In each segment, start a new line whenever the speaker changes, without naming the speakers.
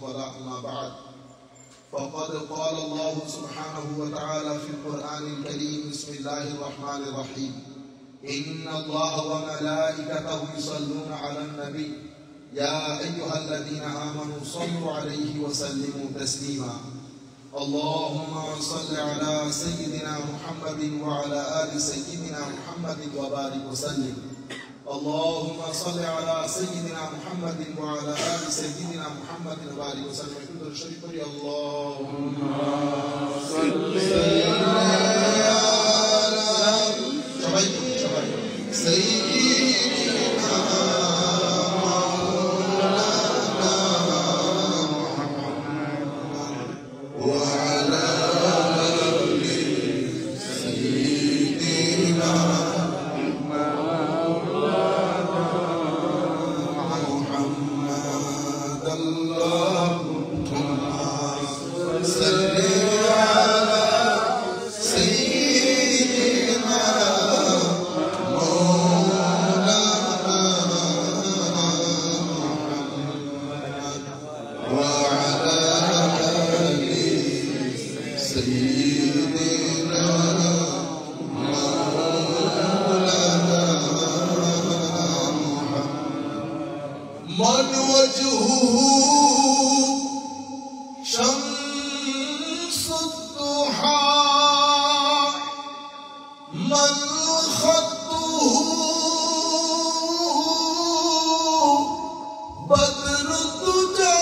ولا أما بعد فقد قال الله سبحانه وتعالى في القرآن الكريم بسم الله الرحمن الرحيم إن الله وملائكته يصلون على النبي يا أيها الذين آمنوا صلوا عليه وسلموا تسليما اللهم صل على سيدنا محمد وعلى آل سيدنا محمد وبارك وسلم اللهم صل على سيدنا محمد وعلى آل سيدنا محمد وبارك وسلم الشريف اللهم صل على سيدنا وعلى آل سيدنا محمد اللهم صل على سيدنا مولانا محمد وعلى آل سيدنا مولانا من وجهه شمس الضحى من خطه بدر الدجى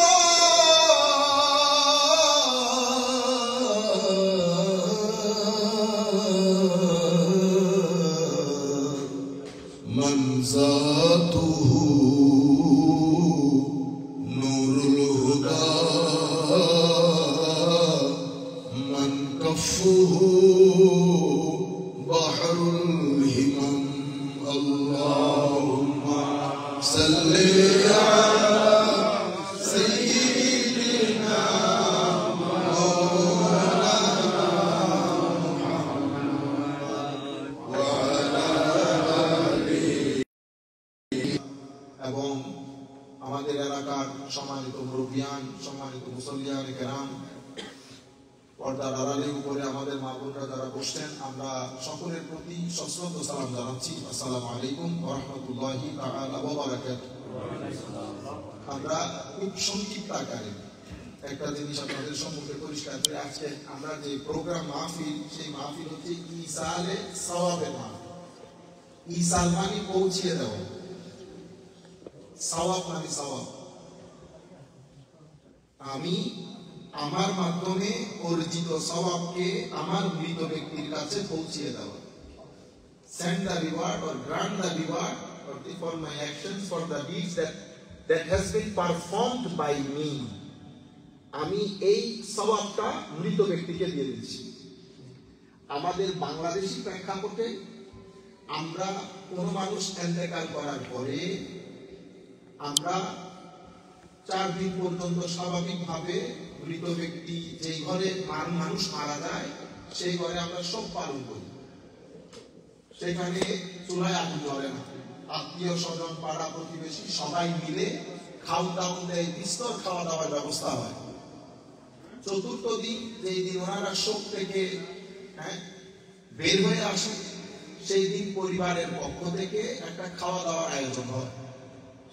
من ذاته نور الهدى من كفه بحر الهمم اللهم صل على سيدنا مولانا محمد وعلى آله এবং আমাদের এলাকার সম্মানিত মুরব্বিয়ান সম্মানিত মুসল্লিয়ান কেরাম পর্দার আড়ালের উপরে আমাদের মা বোনরা যারা বসছেন আমরা সকলের প্রতি সশ্রদ্ধ সালাম জানাচ্ছি আসসালামু আলাইকুম ওয়া রাহমাতুল্লাহি তাআলা ওয়া বারাকাতুহু। আমরা খুব সংক্ষিপ্ত আকারে একটা জিনিস আপনাদের সম্মুখে পরিষ্কার করে আজকে আমরা যে প্রোগ্রাম মাহফিল সেই মাহফিল হচ্ছে ইসালে সওয়াবের মাহফিল। ইসাল মানে পৌঁছিয়ে দেওয়া, সওয়াব মানে সওয়াব। আমি আমার মাধ্যমে অর্জিত সওয়াবকে আমার মৃত ব্যক্তির কাছে পৌঁছিয়ে দেওয়া। Send the reward or grant the reward for my actions, for the deeds that has been performed by me. আমি এই সওয়াবটা মৃত ব্যক্তিকে দিয়ে দিচ্ছি। আমাদের বাংলাদেশি প্রেক্ষাপটে আমরা কোন মানুষ ইন্তেকাল করার পরে আমরা 4 দিন পর্যন্ত স্বাভাবিকভাবে মৃত ব্যক্তি যেই ঘরে মানুষ মারা যায় সেই ঘরে আমরা সব পালন করি। সেখানে চুলায় আগুন জ্বলে না, আত্মীয় স্বজন পাড়া প্রতিবেশী সবাই মিলে খাওয়া দাওয়া দেয়, বিস্তর খাওয়া দাওয়ার ব্যবস্থা হয়। 4র্থ দিন যেই দিন ওনারা শোক থেকে বের হয়ে আসে সেই দিন পরিবারের পক্ষ থেকে একটা খাওয়া দাওয়ার আয়োজন হয়।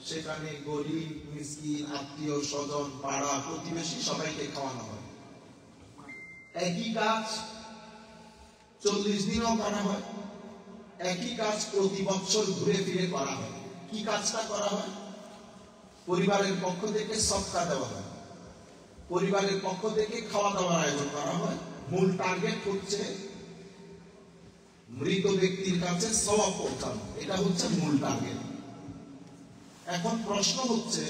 সেখানে গরিব মিসকিন আত্মীয় স্বজন পাড়া প্রতিবেশী সবাইকে খাওয়ানো হয়। একই কাজ 40 দিনও করা হয়, একই কাজ প্রতি বছর ঘুরে ফিরে করা হয়। কি কাজটা করা হয়? পরিবারের পক্ষ থেকে সদকা দেওয়া হয়, পরিবারের পক্ষ থেকে খাওয়া দাওয়ার আয়োজন করা হয়। মূল টার্গেট হচ্ছে মৃত ব্যক্তির কাছে সওয়াব পৌঁছানো, এটা হচ্ছে মূল টার্গেট। এখন প্রশ্ন হচ্ছে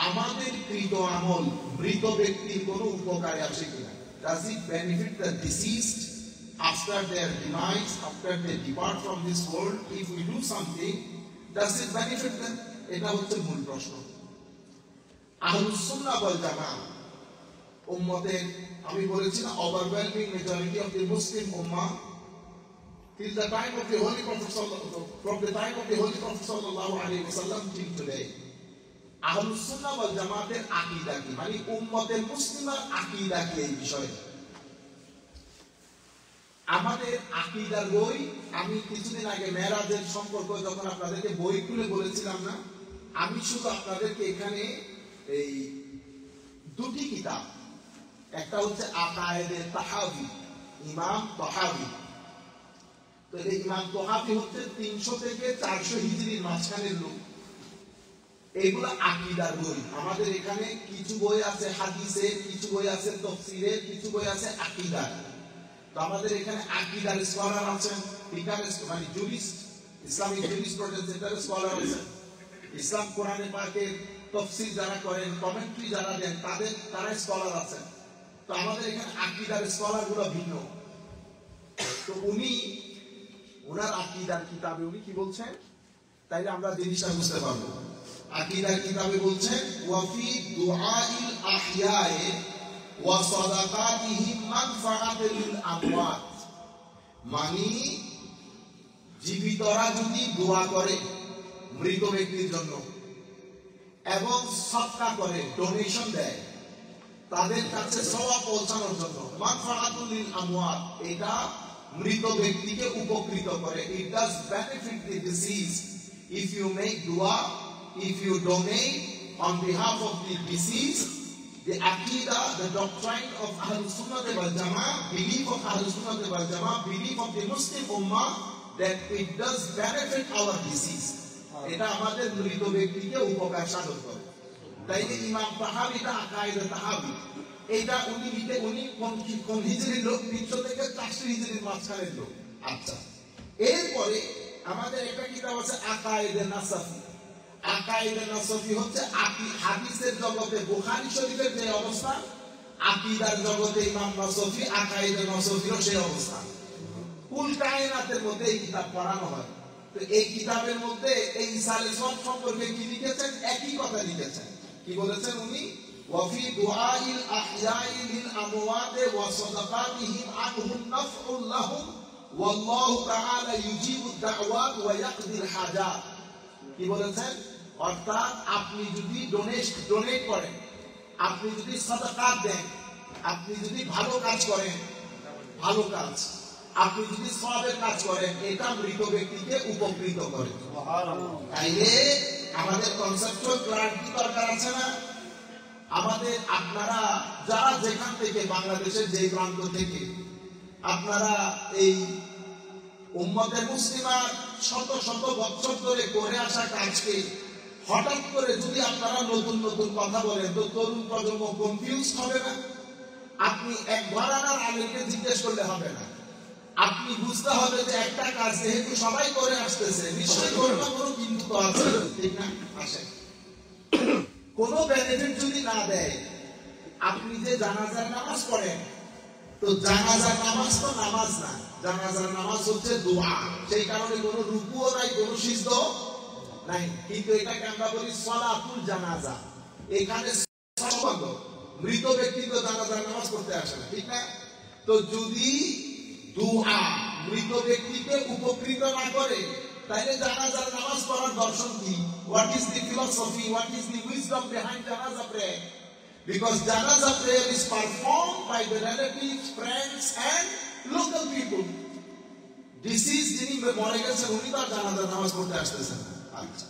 আমাদের কৃত আমল মৃত ব্যক্তির কোনো উপকারে আসে কিনা? Does it benefit the deceased after their demise, after they depart from this world? If we do something, does it benefit them? এটা হচ্ছে মূল প্রশ্ন। আহলুস সুন্নাহ ওয়াল জামাআহ উম্মতের আমি বলেছি না overwhelming majority of the Muslim ummah till the time of the Holy Prophet from the time of the Holy Prophet sallallahu alaihi wasallam till today, আহলুস সুন্নাহ ওয়াল জামাতের আকীদা কি, মানে উম্মতে মুসলিমার আকীদা কি এই বিষয়ে। আমাদের আকীদার বই, আমি কিছুদিন আগে মেরাজের সম্পর্ক যখন আপনাদেরকে বই খুলে বলেছিলাম না, আমি শুধু আপনাদেরকে এখানে এই দুটি কিতাব, একটা হচ্ছে আকায়েদে তাহাবি, ইমাম তাহাবি। তো এই ইমাম তাহাবি হচ্ছে 300 থেকে 400 হিজরির মাঝখানের লোক। এগুলো আকীদার বই। আমাদের এখানে কিছু বই আছে হাদিসের, কিছু বই আছে তাফসীরের, কিছু বই আছে আকীদার। তো আমাদের এখানে আকীদার স্কলার আছেন, ফিকাহের মানে জুরিস্ট, ইসলামিক জুরিসপ্রুডেন্স সেন্টারের স্কলার আছেন, ইসলাম কোরআনে পাকের তাফসীর যারা করেন, কমেন্ট্রি যারা দেন তারা স্কলার আছেন। তো আমাদের এখানে আকীদার স্কলার গুলো ভিন্ন। তো উনি ওনার আকীদার কিতাবে উনি কি বলছেন, তাইলে আমরা জিনিসটা বুঝতে পারবো। আকীদার কিতাবে বলছেন ওয়াফি দুআইল আহইয়ায়ে ওয়া সাদাকাতিহিম মানফাআতুল লিল আমওয়াত, মানে জীবিতরা যদি দোয়া করে মৃত ব্যক্তির জন্য এবং সদকা করে, ডোনেশন দেয় তাদের কাছে সওয়াব পৌঁছানোর জন্য, মানফাআতুল লিল আমওয়াত, এটা মৃত ব্যক্তিকে উপকৃত করে। It does benefit the deceased if you make dua, if you donate on behalf of the deceased. The aqidah, the doctrine of Ahlus Sunnah wal Jama'ah, belief of Ahlus Sunnah wal Jama'ah, belief of the Muslim Ummah, that it does benefit our deceased. এটা আমাদের মৃত ব্যক্তিকে উপকার সাধন করে। তাই ইমাম তাহাবীটা আকায়েদে তাহাবী, এটা উনি কোন হিজরির লোক, 300 থেকে 400 হিজরির মাঝখানের লোক। আচ্ছা, এরপরে আমাদের একটা কিতাব আছে আকায়েদে নাসাফি। আকায়েদে নাসাফি হচ্ছে হাদিসের জগতে বুখারী শরীফের যে অবস্থা, আকীদার জগতে ইমাম নাসাফি আকায়েদে নাসাফিরও সেই অবস্থা। কুল কায়নাতের মধ্যে এই কিতাব পড়ানো হয়। তো এই কিতাবের মধ্যে এই ঈসা আলাইহিস সালাম সম্পর্কে কি লিখেছেন, একই কথা লিখেছেন। কি বলেছেন উনি, ওয়াফি দুআইল আহইয়াই লিল আমওয়াত ওয়া সাদাকাতিহিম আনহুম নাফউল লাহুম ওয়াল্লাহু তাআলা ইউজিবুদ দাওয়াত ওয়া ইয়াকদিল হাজাত। কি বলেছেন, অর্থাৎ আপনি যদি ডোনেট করেন, আপনি যদি সাদাকাত দেন, আপনি যদি ভালো কাজ করেন, ভালো কাজ, আপনি যদি সওয়াবের কাজ করেন, এটা মৃত ব্যক্তিকে উপকৃত করে। সুবহানাল্লাহ। তাইলে আমাদের কনসেপচুয়াল ক্লারিটি দরকার আছে না? আমাদের আপনারা যারা যেখান থেকে, বাংলাদেশের যে প্রান্ত থেকে আপনারা এই উম্মতে মুসলিমার শত শত বছর ধরে করে আসা কাজকে হঠাৎ করে যদি আপনারা নতুন নতুন কথা বলেন, তো তরুণ প্রজন্ম কনফিউজ হবে না? আপনি এক ঘরানার আলেমকে জিজ্ঞেস করলে হবে না, আপনি বুঝতে হবে যে একটা কাজ যেহেতু সবাই করে আসতেছে, নিশ্চয়ই কোনো না কোনো কিন্তু তো আছে, ঠিক না? আসে কোনো বেনিফিট যদি না দেয়, আপনি যে জানাজার নামাজ পড়েন, তো জানাজার নামাজ তো নামাজ না, জানাজার নামাজ হচ্ছে দোয়া। সেই কারণে কোনো রুকুও নাই, কোনো সিজদাও নাই, কিন্তু এটাকে আমরা বলি সালাতুল জানাজা। এখানে সম্পর্ক মৃত ব্যক্তি তো জানাজার নামাজ পড়তে আসে না, ঠিক না? তো যদি দোয়া মৃত ব্যক্তিকে উপকৃত না করে, তাহলে জানাজার নামাজ পড়ার দর্শন কি? What is the philosophy? What is the wisdom behind janaza prayer? Because janaza prayer is performed by the relatives, friends and local people. Deceased যিনি মরে গেছেন, উনি তো জানাজার নামাজ পড়তে আসতেছেন। আচ্ছা,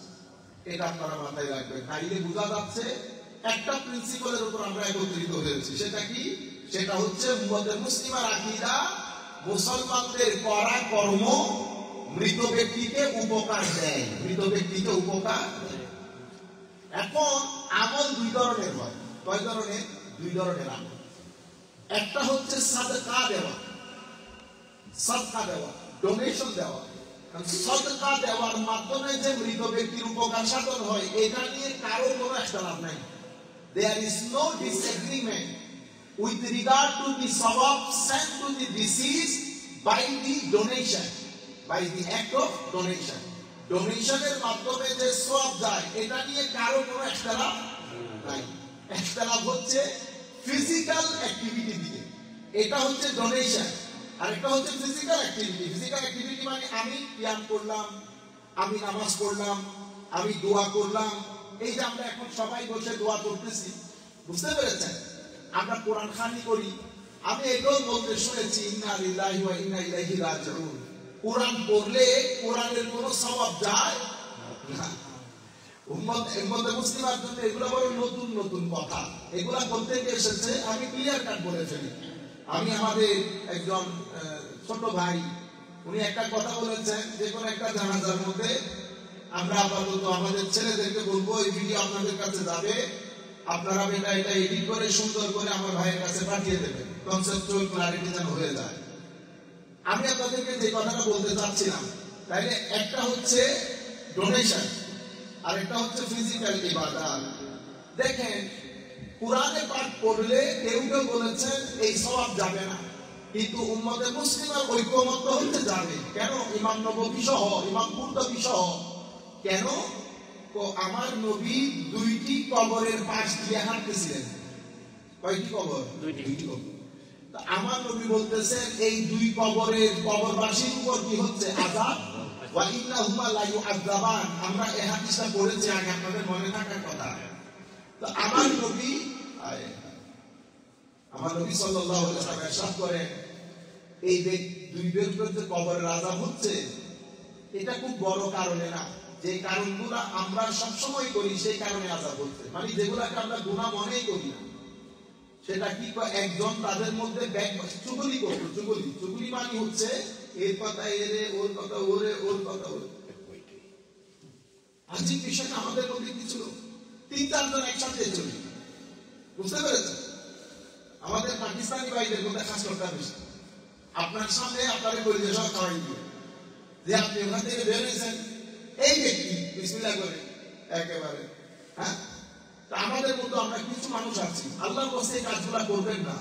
এটা আপনারা মাথায় রাখবেন। তাইলে বোঝা যাচ্ছে একটা প্রিন্সিপালের উপর আমরা একত্রিত হয়েছি। সেটা কি? সেটা হচ্ছে উম্মতে মুসলিমার আকীদা, মুসলমানদের করা কর্ম মৃত ব্যক্তিকে উপকার দেয়, মৃত ব্যক্তিকে উপকার দেয়। এখন আমল দুই ধরনের হয়। কয় ধরনের? দুই ধরনের আমল। একটা হচ্ছে সাদকা দেওয়া, সাদকা দেওয়া, ডোনেশন দেওয়া। সাদকা দেওয়ার মাধ্যমে যে মৃত ব্যক্তির উপকার সাধন হয়, এটা নিয়ে কারো কোনো ইখতিলাফ নাই। There is no disagreement with regard to the sawab sent to the deceased by the donation, by the act of donation. ডোনেশনের মাধ্যমে যে সওয়াব যায়, এটা নিয়ে কারো কোনো ইখতিলাফ নাই। ইখতিলাফ হচ্ছে ফিজিক্যাল অ্যাক্টিভিটি দিয়ে। এটা হচ্ছে ডোনেশন, আর এটা হচ্ছে ফিজিক্যাল অ্যাক্টিভিটি। ফিজিক্যাল অ্যাক্টিভিটি মানে আমি কিয়াম করলাম, আমি নামাজ পড়লাম, আমি দোয়া করলাম, এই যে আমরা এখন সবাই বসে দোয়া করতেছি, বুঝতে পেরেছেন? আমরা কোরআন খানি করি। আমি এটাও বলতে শুনেছি, ইন্না লিল্লাহি ওয়া ইন্না ইলাইহি রাজিউন। কোরআন পড়লে কোরআনের কোনো সওয়াব যায় না। উম্মতে মুসলিমার জন্য এগুলো বড় নতুন নতুন কথা, এগুলা বলতে গিয়ে এসেছে। আমি ক্লিয়ার কাট বলে ফেলি। আমি আমাদের একজন ছোট ভাই, উনি একটা কথা বলেছেন, যে কোনো একটা জানাজার মধ্যে আমরা আপাতত আমাদের ছেলেদেরকে বলবো এই ভিডিও আপনাদের কাছে যাবে, আপনারা এটা এডিট করে সুন্দর করে আমার ভাইয়ের কাছে পাঠিয়ে দেবেন, কনসেপচুয়াল ক্লারিটি যেন হয়ে যায়। আমি আপনাদেরকে যে কথাটা বলতে চাচ্ছিলাম, তাইলে একটা হচ্ছে ডোনেশন আর একটা হচ্ছে ফিজিক্যাল ইবাদত। দেখেন, কোরআনে পাঠ পড়লে কেউ কেউ বলেছেন এই সওয়াব যাবে না, কিন্তু উম্মতে মুসলিমের ঐক্যমত্য হতে যাবে। কেন? ইমাম নববী সহ, ইমাম কুরতুবী সহ। কেন? আমার নবী দুইটি কবরের পাশ দিয়ে হাঁটতেছিলেন। কয়টি কবর? দুইটি কবর। আমার নবী বলতেছেন এই দুই কবরের কবরবাসীর উপর কি হচ্ছে? আযাব। ওয়া ইন্নাহুমা লা ইউআযাবান। আমরা এই হাদিসটা পড়েছি আগে, আপনাদের মনে থাকার কথা। তো আমার নবী সাল্লাল্লাহু আলাইহি ওয়াসাল্লাম ইরশাদ করেন, এই দুই ব্যক্তির কবরের আযাব হচ্ছে, এটা খুব বড় কারণে না, যে কারণগুলো আমরা সবসময় করি সেই কারণে আযাব হচ্ছে। মানে যেগুলোকে আমরা গুনাহ মনেই করি না, সেটা কি? একজন তাদের মধ্যে চুগলি করলো। চুগলি মানে হচ্ছে এর কথা এরে, ওর কথা ওরে, ওর কথা ওরে। আজিব বিষয়টা আমাদের মধ্যে কি ছিল? 3-4 জন একসাথে চলি, বুঝতে পেরেছেন? আমাদের পাকিস্তানি ভাইদের মধ্যে খাস করতে বেশি। আপনার সামনে আপনারা পরিবেশ খাওয়াই দিবে, যে আপনি ওখান থেকে বের হয়েছেন, এই ব্যক্তি বিসমিল্লাহ করে একেবারে। হ্যাঁ, আমাদের মধ্যে আমরা কিছু মানুষ আছি, আল্লাহর কাছে এই কাজগুলা করবেন না।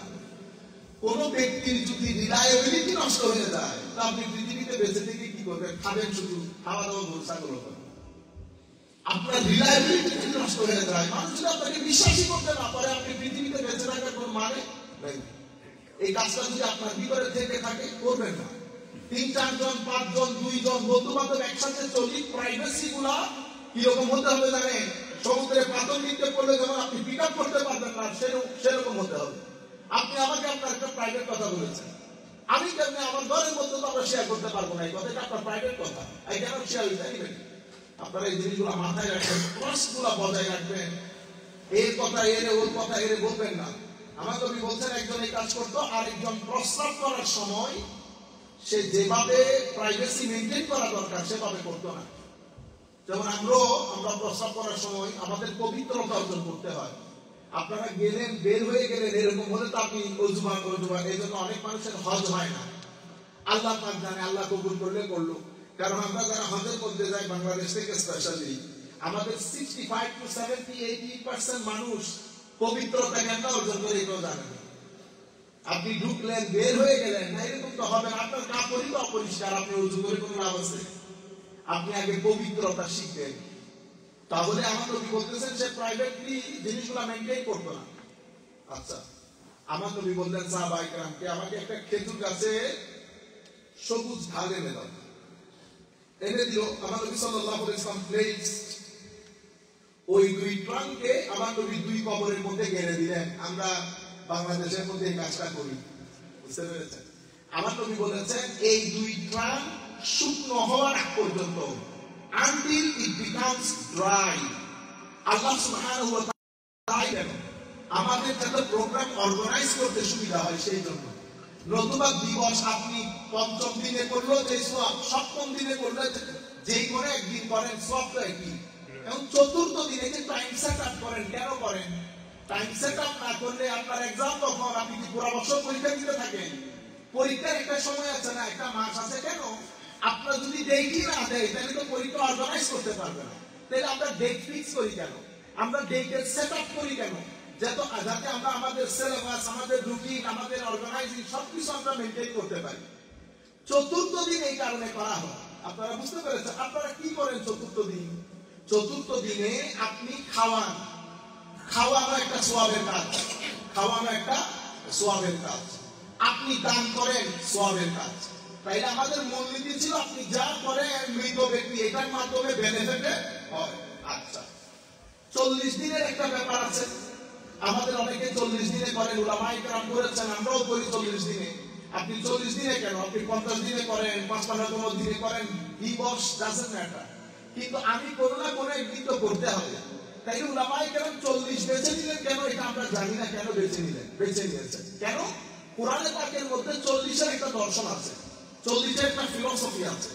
কোন ব্যক্তির যদি রিলায়েবিলিটি নষ্ট হয়ে যায়, তা আপনি পৃথিবীতে বেঁচে থেকে কি করবেন? খাবেন শুধু, খাওয়া দাওয়া ভরসা করবেন। আপনার রিলায়েবিলিটি যদি নষ্ট হয়ে যায়, মানুষ যদি আপনাকে বিশ্বাসই করতে না পারে, আপনি পৃথিবীতে বেঁচে থাকার কোন মানে নেই। এই কাজটা যদি আপনার ভিতরে থেকে থাকে, করবেন না। 3-4 জন, 5 জন, 2 জন বন্ধু বান্ধব একসাথে চলি। প্রাইভেসি গুলা কিরকম হতে হবে জানেন? সমুদ্রে পাথর নিক্ষেপ করলে যেমন আপনি পিক আপ করতে পারবেন না, সেরকম হতে হবে। আপনি আমাকে আপনার একটা প্রাইভেট কথা বলেছেন, আমি কেমনি আমার ঘরের মধ্যে তো আমরা শেয়ার করতে পারবো না। এই কথাটা আপনার প্রাইভেট কথা, এই কেন শেয়ার হইতে পারবেন? আপনারা এই জিনিসগুলো মাথায় রাখবেন, ট্রাস্টগুলো বজায় রাখবেন। এর কথা এরে, ওর কথা এরে বলবেন না। আমার নবী বলছেন, একজন এই কাজ করতো, আর একজন প্রস্রাব করার সময় সে যেভাবে প্রাইভেসি মেইনটেইন করা দরকার সেভাবে করতো না। যেমন আমরা প্রস্রাব করার সময় আমাদের পবিত্রতা অর্জন করতে হয়। আপনারা গেলেন, বের হয়ে গেলেন, এরকম হলে তো আপনি অজুমা। এই জন্য অনেক মানুষের হজ হয় না। আল্লাহ পাক জানে, আল্লাহ কবুল করলে করলো। কারণ আমরা যারা হজের মধ্যে যাই বাংলাদেশ থেকে, স্পেশালি আমাদের 65 to 70-80% মানুষ পবিত্রতা জ্ঞান অর্জন করে এটাও জানেন। আপনি ঢুকলেন, বের হয়ে গেলেন না, এরকম তো হবে না। আপনার কাপড়ই তো অপরিষ্কার, আপনি অজু করে কোনো লাভ আছে? আপনি আগে পবিত্রতা শিখবেন, তাহলে আমার নবী বলতেছেন সে প্রাইভেটলি জিনিসগুলো মেইনটেইন করতো না। আচ্ছা, আমার নবী বললেন সাহাবায়ে কেরামকে, আমাকে একটা খেজুর গাছে সবুজ ঢাল এনে দাও। এনে দিল। আমার নবী সাল্লাল্লাহু আলাইহি ওয়াসাল্লাম প্লেসড ওই দুই ট্রাঙ্ককে আমার নবী দুই কবরের মধ্যে গেড়ে দিলেন। আমরা বাংলাদেশের মধ্যে এই কাজটা করি, বুঝতে পেরেছেন? আমার নবী বলেছেন এই দুই ট্রাঙ্ক শুকনো হওয়ার আগ পর্যন্ত, until it becomes dry। আল্লাহ সুবহানাহু ওয়া তাআলা আমাদের যাতে প্রোগ্রাম অর্গানাইজ করতে সুবিধা হয় সেই জন্য। নতুবা দিবস আপনি ৫ম দিনে করলো যে সওয়াব, ৭ম দিনে করলে যেই করে একদিন করেন সব তো একই। এবং ৪র্থ দিনে যে টাইম সেট আপ করেন, কেন করেন? টাইম সেট আপ না করলে আপনার এক্সাম তখন, আপনি কি পুরো বছর পরীক্ষা দিতে থাকেন? পরীক্ষার একটা সময় আছে না, একটা মাস আছে। কেন? আপনার যদি ডেটই না দেয়, তাহলে তো পরীক্ষা অর্গানাইজ করতে পারবে না। তাহলে আমরা ডেট ফিক্স করি কেন? আমরা ডেটের সেট আপ করি কেন? যাতে আমরা আমাদের সিলেবাস, আমাদের রুটিন, আমাদের অর্গানাইজিং সবকিছু আমরা মেইনটেইন করতে পারি। ৪র্থ দিন এই কারণে করা হয়। আপনারা বুঝতে পেরেছেন? আপনারা কি করেন ৪র্থ দিন? ৪র্থ দিনে আপনি খাওয়ান। খাওয়ানো একটা সওয়াবের কাজ, খাওয়ানো একটা সওয়াবের কাজ। আপনি দান করেন, সওয়াবের কাজ। তাইলে আমাদের মূলনীতি ছিল আপনি যা করেন মৃত ব্যক্তি, এটার মাধ্যমে বেনিফিট হয়। আচ্ছা, 40 দিনের একটা ব্যাপার আছে। আমাদের অনেকে 40 দিনে করেন, উলামায়ে কেরাম করেছেন, আমরাও করি 40 দিনে। আপনি 40 দিনে কেন, আপনি 50 দিনে করেন, 55 দিনে করেন, দিবস ডাজন্ট ম্যাটার, কিন্তু আমি কোনো না কোনো একদিন তো করতে হবে। তাই উলামায়ে কেরাম 40 বেছে নিলেন কেন, এটা আমরা জানি না কেন বেছে নিয়েছেন কেন। কোরআনে পাকের মধ্যে 40 এর একটা দর্শন আছে, 40 এর একটা ফিলোসফি আছে।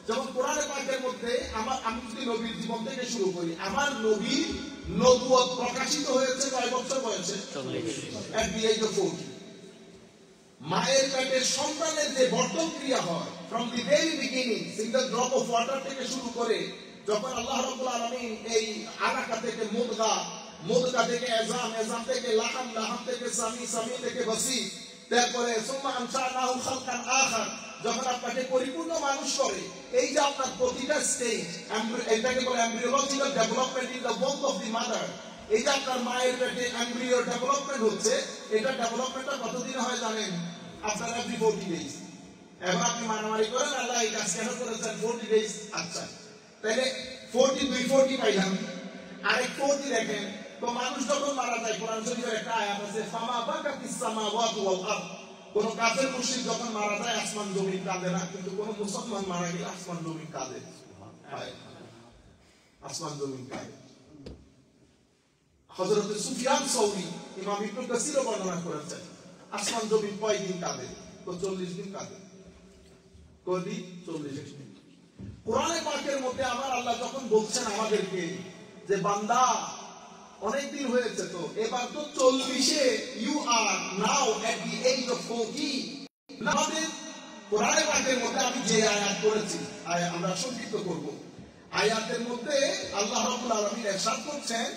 যেমন কোরআনে পাকের মধ্যে আমি যদি নবীর জীবন থেকে শুরু করি, আমার নবীর নবুয়ত প্রকাশিত হয়েছে কয় বছর বয়সে? 40। at the age of 40। মায়ের পেটের সন্তানের যে বর্তন ক্রিয়া হয় from the very beginning, single drop of water থেকে শুরু করে যখন আল্লাহ রাব্বুল আলামিন এই আলাকা থেকে মুদগা থেকে এজাম থেকে লাহাম থেকে সামি থেকে বসি, তারপরে সুম্মা আনশানাহু খালকান আখার, যখন আপনাকে পরিপূর্ণ মানুষ করে, এই যে আপনার প্রতিটা স্টেজ, এটাকে বলে embryological development in the womb of the mother. এই যে আপনার মায়ের পেটে এমব্রিওর ডেভেলপমেন্ট হচ্ছে, এটা ডেভেলপমেন্টটা কতদিন হয় জানেন? আপনার এভরি 40 ডেজ। এখন আপনি মারামারি করেন আল্লাহ এই কাজ কেন করেছেন 40 ডেজ, আচ্ছা তাহলে 40 পাইলাম, আরেক 40 দেখেন তো মানুষ যখন মারা যায়, কোরআন শরীফের একটা আয়াত আছে, ফামা বাকাতিস সামাওয়াতু ওয়াল আরদ, কোন কাফের মুশরিক যখন মারা যায় আসমান জমিন কাঁদে না, কিন্তু কোন মুসলমান মারা গেলে আসমান জমিন কাঁদে, আসমান জমিন কাঁদে। হযরত সুফিয়ান সাউরি, ইমাম ইবনে কাসির বর্ণনা করেছেন আসমান জমিন কয়দিন কাঁদে, তো 40 দিন কাঁদে। কয়দিন? 40 দিন। কোরআনে পাকের মধ্যে আমার আল্লাহ যখন বলছেন আমাদেরকে যে বান্দা অনেক দিন হয়েছে, তো এবার তো 40-এ you are now at the age of 40। আমাদের কোরআনে পাকের মধ্যে আমি যে আয়াত করেছি, আমরা সংক্ষিপ্ত করব। আয়াতের মধ্যে আল্লাহ রাব্বুল আলামিন ইরশাদ করছেন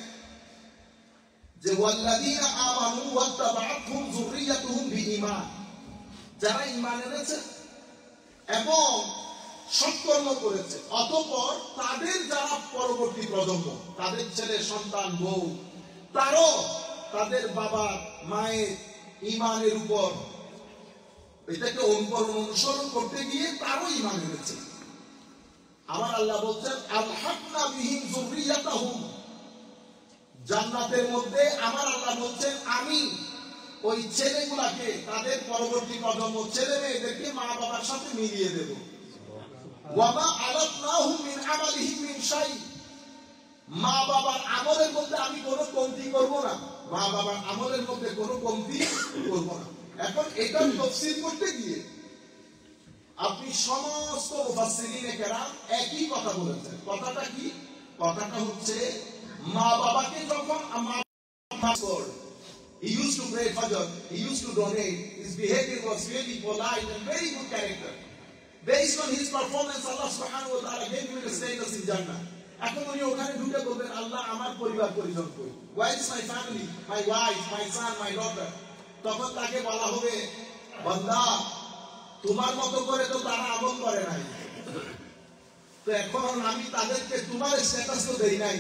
যে ওয়াল্লাযীনা আমানু ওয়াত্তাবা'আতহুম যুররিয়াতুহুম বিঈমান, যারা ঈমান এনেছে এবং সৎকর্ম করেছে, অতঃপর তাদের যারা পরবর্তী প্রজন্ম, তাদের ছেলে সন্তান বউ, তারও তাদের বাবা মায়ের ঈমানের উপর এটাকে অনুসরণ করতে গিয়ে তারও ঈমান এনেছে। আমার আল্লাহ বলছেন আলহাকনা বিহিম যুররিয়াতাহুম, জান্নাতের মধ্যে আমার আল্লাহ বলছেন আমি ওই ছেলেগুলাকে, তাদের পরবর্তী প্রজন্ম ছেলে মেয়েদেরকে মা বাবার সাথে মিলিয়ে দেব। ওয়ামা আলাতনাহুম মিন আমালিহিম মিন শাই, মা বাবার আমলের মধ্যে আমি কোনো কমতি করব না, মা বাবার আমলের মধ্যে কোনো কমতি করব না। এখন এটা তাফসীর করতে গিয়ে আপনি সমস্ত মুফাসসিরিনে কেরাম একই কথা বলেছেন। কথাটা কি? কথাটা হচ্ছে মা বাবাকে যখন he used to pray Fajr, he used to donate, his behavior was really polite and very good character. Based on his performance, Allah subhanahu wa ta'ala gave him a status in Jannah. এখন উনি ওখানে ঢুকে বলবেন আল্লাহ আমার পরিবার পরিজন কই, where is my family, my wife, my son, my daughter? তখন তাকে বলা হবে বান্দা তোমার মতো করে তো তারা আমল করে নাই, তো এখন আমি তাদেরকে তোমার স্ট্যাটাস তো দেই নাই।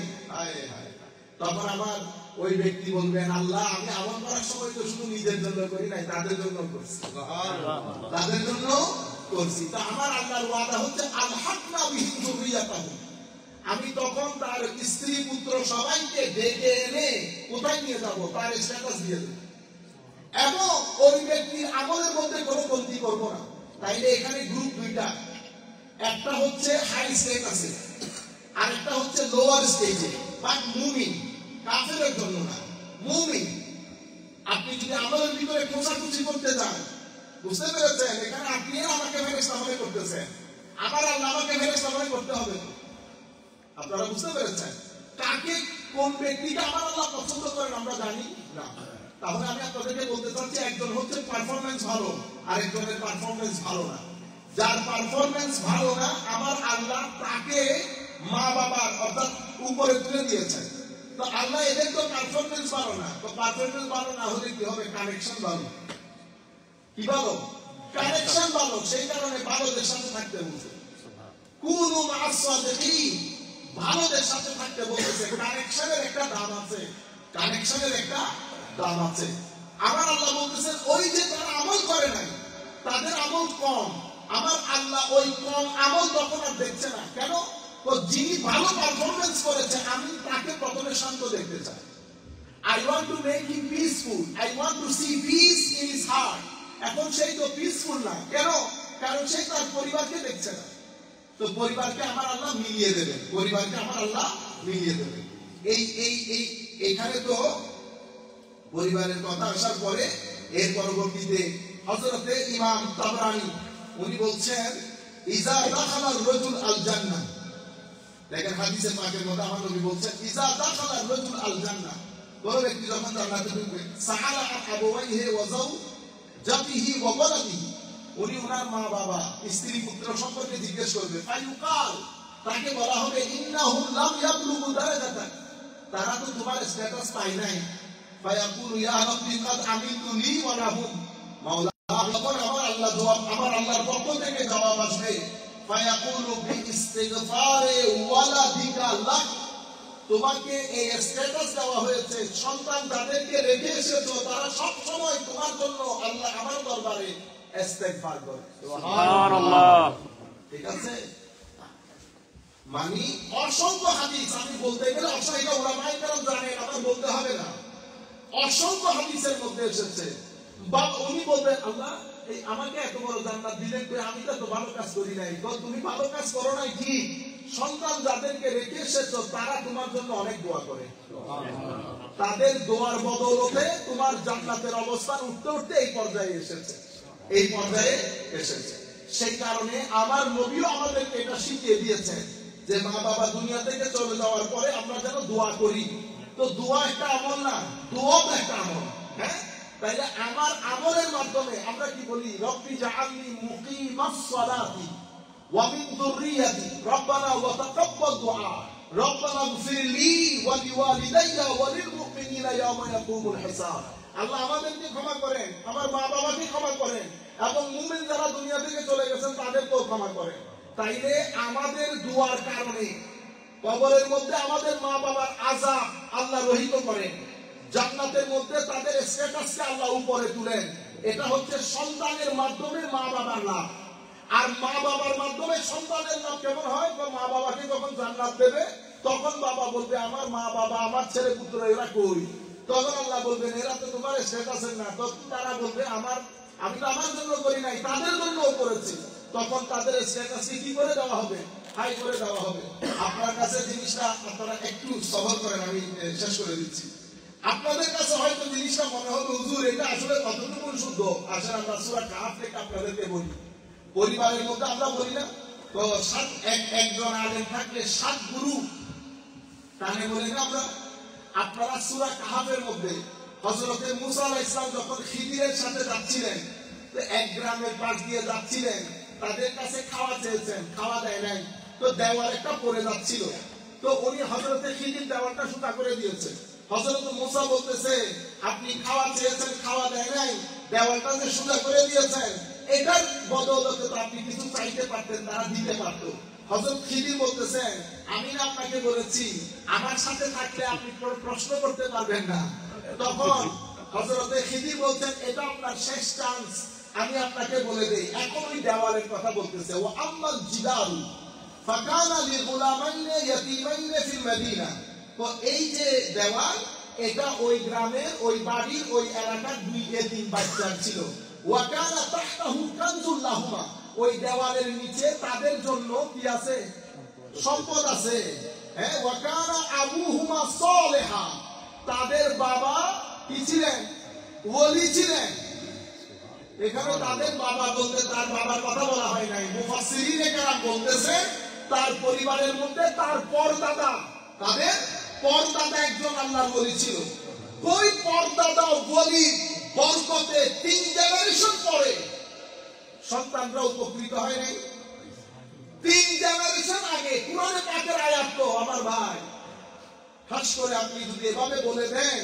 তখন আমার ওই ব্যক্তি বলবেন আল্লাহ আমি আমল করার সময় তো শুধু নিজের জন্য করি নাই, তাদের জন্য করছি, তাদের জন্য করছি। তো আমার আল্লাহর ওয়াদা হচ্ছে আলহাকনা বিহিম যুররিয়াতাহুম, আমি তখন তার স্ত্রী পুত্র সবাইকে ডেকে এনে কোথায় নিয়ে যাব, তার স্ট্যাটাস দিয়ে দেব, এবং ওই ব্যক্তির আমলের মধ্যে কোনো কমতি করব না। তাইলে এখানে গ্রুপ দুইটা, একটা হচ্ছে হাই স্ট্যাটাসে, আরেকটা হচ্ছে লোয়ার স্টেজে, বাট মুমিন, কাফেরের জন্য না, মুমিন। আপনি যদি আমলের ভিতরে খোঁচাখুচি করতে যান, বুঝতে পেরেছেন, এখানে আপনি আমাকে ফেরেশতা মনে করতেছেন, আমার আল্লাহ আমাকে ফেরেশতা মনে করতে হবে। আপনারা বুঝতে পেরেছেন কাকে, কোন ব্যক্তিকে আমার আল্লাহ পছন্দ করেন আমরা জানি না। তাহলে আমি আপনাদেরকে বলতে চাচ্ছি একজন হচ্ছে পারফরম্যান্স ভালো, আরেকজনের পারফরম্যান্স ভালো না। যার পারফরম্যান্স ভালো না আমার আল্লাহ তাকে মা বাবার অর্থাৎ উপরে তুলে দিয়েছেন। তো আল্লাহ এদের তো পারফরম্যান্স ভালো না, তো পারফরম্যান্স ভালো না হলে কি হবে? কানেকশন ভালো। কি ভালো? কানেকশন ভালো, সেই কারণে ভালোদের সাথে থাকতে বলছে, কুনু মা'আস সাদিকিন, ভালোদের সাথে থাকতে বলতেছে। কানেকশনের একটা দাম আছে, কানেকশনের একটা দাম আছে। আমার আল্লাহ বলতেছেন ওই যে তারা আমল করে নাই, তাদের আমল কম, আমার আল্লাহ ওই কম আমল তখন আর দেখছে না। কেন? তো যিনি ভালো পারফরম্যান্স করেছে আমি তাকে প্রথমে শান্ত দেখতে চাই। I want to make him peaceful. I want to see peace in his heart. এখন সেই তো পিসফুল না, কেন? কারণ সে তার পরিবারকে দেখছে না। তো পরিবারকে আমার আল্লাহ মিলিয়ে দেবেন, পরিবারকে আমার আল্লাহ মিলিয়ে দেবেন। এইখানে তো পরিবারের কথা আসার পরে এর পরবর্তীতে হযরতে ইমাম তাবরানী উনি বলছেন ইজা দাখালার রাজুল আল জান্নাহ, দেখেন হাদিসে পাকের মধ্যে আমার নবী বলছেন ইজা দাখালার রাজুল আল জান্নাহ, কোন ব্যক্তি যখন জান্নাতে ঢুকবে সাআলা আন আবওয়াইহি ওয়া যাওজাতিহি ওয়া ওয়ালাদিহি, উনি ওনার মা বাবা স্ত্রী পুত্র সম্পর্কে জিজ্ঞেস করবে। ফায়ুকাল, তাকে বলা হবে ইন্নাহুম লাম ইয়াবলুগু দারাজাতাক, তারা তো তোমার স্ট্যাটাস পায় নাই। ফায়াকুলু ইয়া রাব্বি কাদ আমিলতু লি ওয়া লাহুম, মাওলা যখন আমার আল্লাহর পক্ষ থেকে জবাব আসবে ফায়াকুলু বি ইস্তিগফারে ওয়ালাদিকা লাক, তোমাকে এই স্ট্যাটাস দেওয়া হয়েছে সন্তান যাদেরকে রেখে এসেছো তারা সব সময় তোমার জন্য আল্লাহ আমার দরবারে ইস্তিগফার করে। সুবহানাল্লাহ। ঠিক আছে, মানে অসংখ্য হাদিস, আমি বলতে গেলে অসংখ্য উলামায়ে কেরাম জানেন, আমার বলতে হবে না, অসংখ্য হাদিসের মধ্যে এসেছে উনি বলবেন আল্লাহ এই আমাকে এত বড় জান্নাত দিলেন, আমি তো এত ভালো কাজ করি নাই। তুমি ভালো কাজ করো নাই ঠিক, সন্তান যাদেরকে রেখে এসেছো তারা তোমার জন্য অনেক দোয়া করে, তাদের দোয়ার বদৌলতে তোমার জান্নাতের অবস্থান উঠতে উঠতে এই পর্যায়ে এসেছে, এই পর্যায়ে এসেছে। সেই কারণে আমার নবীও আমাদেরকে এটা শিখিয়ে দিয়েছেন যে মা বাবা দুনিয়া থেকে চলে যাওয়ার পরে আমরা যেন দোয়া করি। তো দোয়া একটা আমল না, দোয়া একটা আমল। হ্যাঁ, তাইলে আমার আমলের মাধ্যমে আমরা কি বলি, রব্বি জাআলনি মুকিমাস সালাতি ওয়া মিন যুররিয়াতি রব্বানা ওয়া তাকাব্বাল দুআ রব্বানা ইগফিরলি ওয়া লিওয়ালিদাইয়া ওয়া লিল মুমিনিনা ইয়াওমা ইয়াকুমুল হিসাব। আল্লাহ আমাদেরকে ক্ষমা করেন, আমার মা বাবাকে ক্ষমা করেন, এবং মুমিন যারা দুনিয়া থেকে চলে গেছেন তাদেরকেও ক্ষমা করেন। তাইলে আমাদের দুয়ার কারণে কবরের মধ্যে আমাদের মা বাবার আযাব আল্লাহ রহিত করেন, জান্নাতের মধ্যে তাদের স্ট্যাটাসকে আল্লাহ উপরে তুলেন। এটা হচ্ছে সন্তানের মাধ্যমে মা বাবার লাভ। আর মা বাবার মাধ্যমে সন্তানের লাভ কেমন হয়? মা বাবাকে যখন জান্নাত দেবে তখন বাবা বলবে আমার মা বাবা আমার ছেলে পুত্র এরা কই? তখন আল্লাহ বলবেন এরা তো তোমার স্ট্যাটাসের না। তখন তারা বলবে আমি তো আমার জন্য করি নাই, তাদের জন্য করেছি। তখন তাদের স্ট্যাটাস কি করে দেওয়া হবে? হাই করে দেওয়া হবে। আপনার কাছে জিনিসটা আপনারা একটু সবর করেন, আমি শেষ করে দিচ্ছি। আপনাদের কাছে হয়তো জিনিসটা মনে হবে হুজুর এটা আসলে কতটুকু শুদ্ধ। আসলে আমরা সূরা কাহফ থেকে আপনাদেরকে বলি, পরিবারের মধ্যে আমরা বলি না তো একজন আলেম থাকলে 7 গুরু তাহলে বলি না আমরা। আপনারা সূরা কাহফের মধ্যে হযরতে মূসা আলাইহিস সালাম যখন খিদিরের সাথে যাচ্ছিলেন, তো এক গ্রামের পাশ দিয়ে যাচ্ছিলেন, তাদের কাছে খাওয়া চেয়েছেন, খাওয়া দেয় নাই, তো দেওয়াল একটা পড়ে যাচ্ছিল, তো উনি হযরতে খিদির দেওয়ালটা সোজা করে দিয়েছে। হযরত মূসা বলতেছে আপনি খাওয়া চেয়েছেন, খাওয়া দেয় নাই, দেওয়ালটা যে সোজা করে দিয়েছেন, এটার বদৌলতে তো আপনি কিছু চাইতে পারতেন, তারা দিতে পারতো। হযরত খিদির বলতেছেন আমি না আপনাকে বলেছি আমার সাথে থাকলে আপনি প্রশ্ন করতে পারবেন না। তখন হযরতে খিদির বলছেন এটা আপনার শেষ চান্স, আমি আপনাকে বলে দেই। এখন ওই দেওয়ালের কথা বলতেছে ও আম্মাল জিদারু ফাকানা লিগুলামাইনি ইয়াতীমাইনি ফিল মাদিনা। তো এই যে দেওয়াল, এটা ওই গ্রামের ওই বাড়ির ওই এলাকার 2 এতিম বাচ্চা ছিল। ওয়া কানা তাহতাহু কানজুল লাহুমা, ওই দেওয়ালের নিচে তাদের জন্য কি আছে? সম্পদ আছে। হ্যাঁ, ওয়া কানা আবুহুমা সালেহা, তাদের বাবা কি ছিলেন? ওলি ছিলেন। এখানে তাদের বাবা বলতে তার বাবার কথা বলা হয় নাই, মুফাসসিরিনে কেরাম বলতেছে তার পরিবারের মধ্যে তার পরদাদা, তাদের পরদাদা একজন আল্লাহর ওলি ছিল। ওই পরদাদা ওলি বরকতে 3 জেনারেশন পরে সন্তানরা উপকৃত হয় নাই। 3 জেনারেশন আগে কুরআনে পাকের আয়াত তো আমার ভাই, খাস করে আপনি যদি এভাবে বলে দেন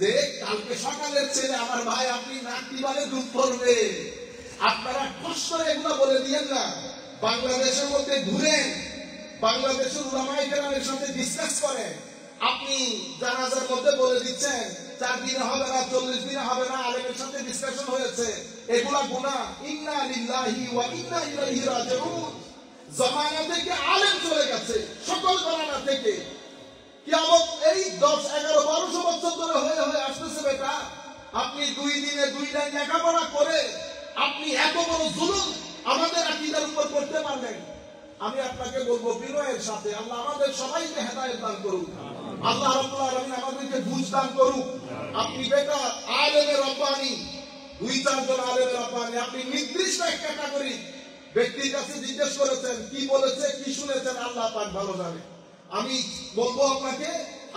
যে কালকে সকালের ছেলে আমার ভাই আপনি নাকিবারে দুধ পড়বে, আপনারা কষ্ট করে এগুলো বলে দিয়েন না। বাংলাদেশের মধ্যে ঘুরেন, বাংলাদেশের উলামায়ে কেরামের সাথে ডিসকাস করেন, আপনি জানাজার মধ্যে বলে দিচ্ছেন 4 দিনে হবে না, 40 দিনে হবে না, আলেমের সাথে ডিসকাশন হয়েছে, এগুলা গুনাহ। ইন্না লিল্লাহি ওয়া ইন্না ইলাইহি রাজিউন। জমানা থেকে আলেম চলে গেছে, সকল ঘরানা থেকে। কিয়ামত এই 10, 11, 1200 বছর ধরে হয়ে হয়ে আসতেছে। বেটা, আপনি 2 দিনে 2 লাইন লেখাপড়া করে আপনি এত বড় জুলুম আমাদের আকীদার উপর করতে পারলেন। আমি আপনাকে বলবো বিনয়ের সাথে, আল্লাহ আমাদের সবাইকে হেদায়েত দান করুক, আল্লাহ রাব্বুল আলামিন আমাদেরকে বুঝ দান করুক। আপনি বেটা আলেমে রব্বানি, 2-4 জন আলেমে রব্বানি, আপনি নির্দিষ্ট এক ক্যাটাগরি ব্যক্তির কাছে জিজ্ঞেস করেছেন, কি বলেছে, কি শুনেছেন, আল্লাহ পাক ভালো জানে। আমি বলবো আপনাকে,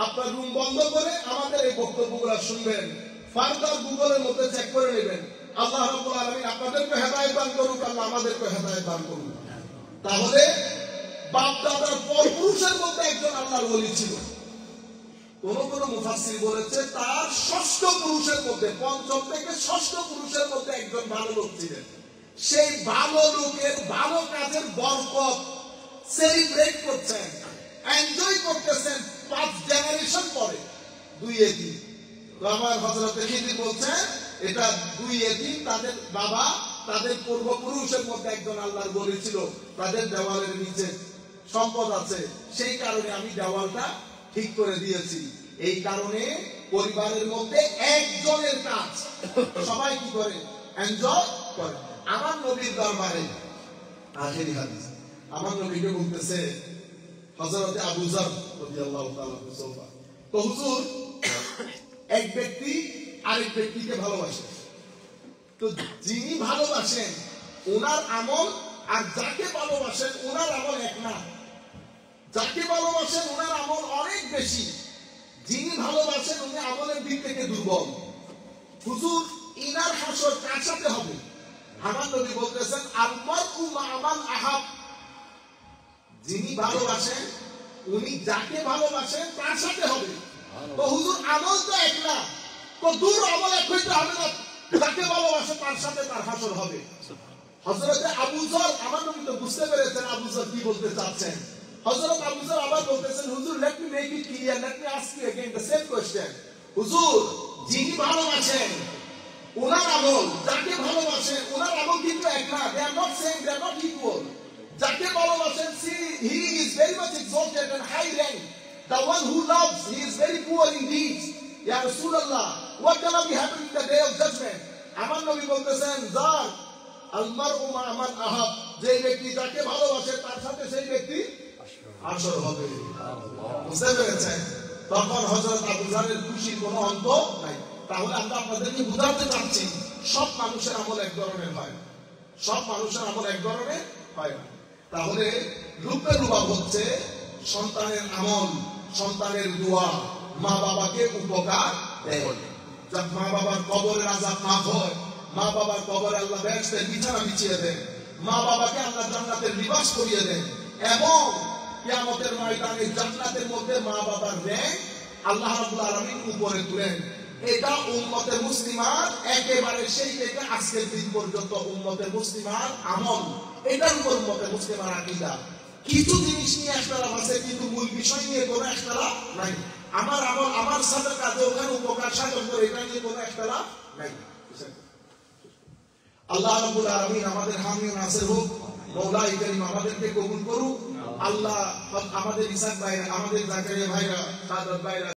আপনার রুম বন্ধ করে আমাদের এই বক্তব্যগুলো শুনবেন, ফার্দার গুগলের মধ্যে চেক করে নেবেন। আল্লাহ রাব্বুল আলামিন আপনাদেরকে হেদায়েত দান করুক, আল্লাহ আমাদেরকে হেদায়েত দান করুক। তাহলে বাপ দাদার পরপুরুষের মধ্যে একজন আল্লাহর ওলি ছিল। কোন কোন মুফাসসির বলেছে তার ষষ্ঠ পুরুষের মধ্যে, পঞ্চম থেকে ষষ্ঠ পুরুষের মধ্যে একজন ভালো লোক ছিলেন। সেই ভালো লোকের ভালো কাজের বরকত সেলিব্রেট করছেন, এনজয় করতেছেন 5 জেনারেশন পরে। 2 এতিম, তো আমার হযরত খিদির বলছেন এটা 2 এতিম, তাদের বাবা, তাদের পূর্বপুরুষের মধ্যে একজন আল্লাহর ওলি ছিল, তাদের দেওয়ালের নিচে সম্পদ আছে, সেই কারণে আমি দেওয়ালটা ঠিক করে দিয়েছি। এই কারণে পরিবারের মধ্যে একজনের কাজ সবাই কি করে, এনজয় করে। আমার নবীর দরবারে আখেরি হাদিস, আমার নবীকে বলতেছে হযরত আবু যর রাদিয়াল্লাহু তাআলা আনহু, তো হুজুর এক ব্যক্তি আরেক ব্যক্তিকে ভালোবাসে, তো যিনি ভালোবাসেন ওনার আমল আর যাকে ভালোবাসেন ওনার আমল এক না। যাকে ভালোবাসেন ওনার আমল অনেক বেশি, যিনি ভালোবাসেন উনি আমলের দিক থেকে দুর্বল। হুজুর ইনার হাসর কার সাথে হবে? আমার নবী বলতেছেন আল মারউ মা মান আহাব, যিনি ভালোবাসেন উনি যাকে ভালোবাসেন তার সাথে হবে। তো হুজুর আমল তো এক না, তো দূর আমল এক হইতে হবে না, যাকে ভালোবাসে তার সাথে তার হাসর হবে। হযরত আবু যর, আমার নবী তো বুঝতে পেরেছেন আবু যর কি বলতে চাচ্ছেন। হযরত আবু যর আবার বলতেছেন হুজুর let me make it clear, let me ask you again the same question. হুজুর যিনি ভালোবাসেন ওনার আমল, যাকে ভালোবাসেন ওনার আমল কিন্তু এক না, they are not same, they are not equal. যাকে ভালোবাসেন হি ইজ ভেরি মাচ এক্সalted and high rank, the one who loves he is very poor in deeds. Ya Rasulullah, what gonna be happening in the day of judgment? আমার নবী বলতেছেন যার আল মারউ মা মান আহাব, যে ব্যক্তি যাকে ভালোবাসে তার সাথে সেই ব্যক্তি হাসর হবে। বুঝতে পেরেছেন? তখন হযরত আবু যরের খুশির কোনো অন্ত নাই। তাহলে আমরা আপনাদেরকে বুঝাতে চাচ্ছি সব মানুষের আমল এক ধরনের হয়, সব মানুষের আমল এক ধরনের হয় না। তাহলে রূপে রূপা হচ্ছে সন্তানের আমল, সন্তানের দোয়া মা বাবাকে উপকার দেয়। যা মা বাবার কবরের আযাব মাফ হয়, মা বাবার কবরে আল্লাহ বেহেশতের বিছানা বিছিয়ে দেন, মা বাবাকে আল্লাহ জান্নাতের লিবাস পরিয়ে দেন, এবং কিয়ামতের ময়দানে জান্নাতের মধ্যে মা বাবার র্যাঙ্ক আল্লাহ রাব্বুল আলামিন উপরে তুলেন। এটা উম্মতে মুসলিমার একেবারে সেই থেকে আজকের দিন পর্যন্ত উম্মতে মুসলিমার আমল, এটার উপর উম্মতে মুসলিমার আকীদা। কিছু জিনিস নিয়ে একতলাফ আছে, কিন্তু মূল বিষয় নিয়ে কোনো একতলাফ নাই। আমার আমল আমার সাথে কাজে ওখানে উপকার সাধন করে, এটা নিয়ে কোনো একতলাফ নাই। আল্লাহ রাব্বুল আলামিন আমাদের হামি ও নাসির হোক, মওলাই করিম আমাদেরকে কবুল করুক। আল্লাহ আমাদের ইসাক ভাই, আমাদের জাকারিয়া ভাইরা, সাদাত ভাইরা